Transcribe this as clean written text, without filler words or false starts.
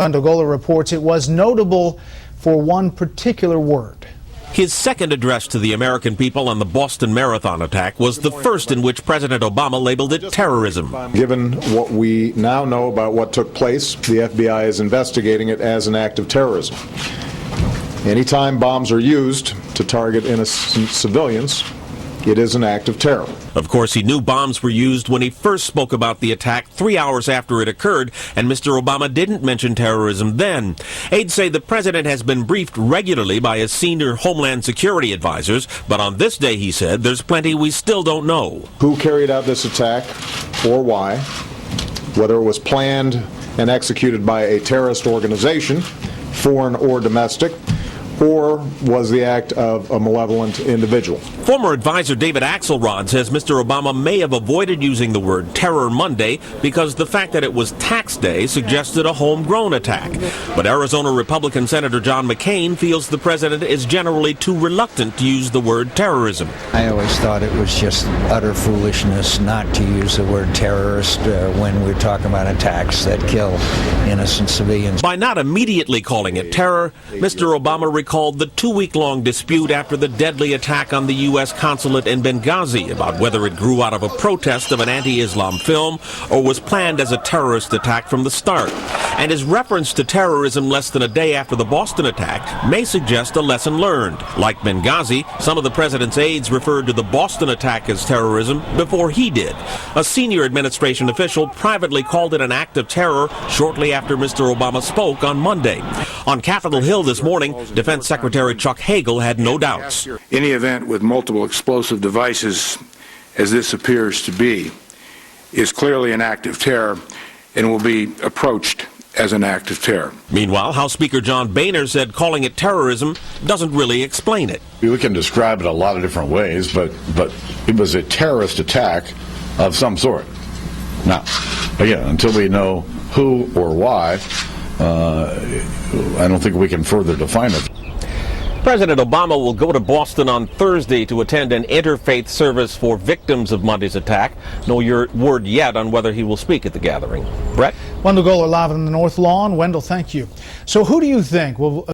Andogola reports it was notable for one particular word. His second address to the American people on the Boston Marathon attack was the first in which President Obama labeled it terrorism. Given what we now know about what took place, the FBI is investigating it as an act of terrorism. Anytime bombs are used to target innocent civilians, it is an act of terror. Of course, he knew bombs were used when he first spoke about the attack 3 hours after it occurred, and Mr. Obama didn't mention terrorism then. Aides say the president has been briefed regularly by his senior Homeland Security advisors, but on this day, he said, there's plenty we still don't know. Who carried out this attack or why, whether it was planned and executed by a terrorist organization, foreign or domestic, or was the act of a malevolent individual. Former advisor David Axelrod says Mr. Obama may have avoided using the word Terror Monday because the fact that it was tax day suggested a homegrown attack. But Arizona Republican Senator John McCain feels the president is generally too reluctant to use the word terrorism. I always thought it was just utter foolishness not to use the word terrorist when we're talking about attacks that kill innocent civilians. By not immediately calling it terror, Mr. Obama recalled the 2-week-long dispute after the deadly attack on the U.S. consulate in Benghazi about whether it grew out of a protest of an anti-Islam film or was planned as a terrorist attack from the start. And his reference to terrorism less than a day after the Boston attack may suggest a lesson learned. Like Benghazi, some of the president's aides referred to the Boston attack as terrorism before he did. A senior administration official privately called it an act of terror shortly after Mr. Obama spoke on Monday. On Capitol Hill this morning, Defense Secretary Chuck Hagel had no doubts. Any event with multiple explosive devices, as this appears to be, is clearly an act of terror and will be approached as an act of terror. Meanwhile, House Speaker John Boehner said calling it terrorism doesn't really explain it. We can describe it a lot of different ways, but it was a terrorist attack of some sort. Now, again, until we know who or why, I don't think we can further define it. President Obama will go to Boston on Thursday to attend an interfaith service for victims of Monday's attack. No word yet on whether he will speak at the gathering. Brett? Wendell Goler live on the North Lawn. Wendell, thank you. So who do you think will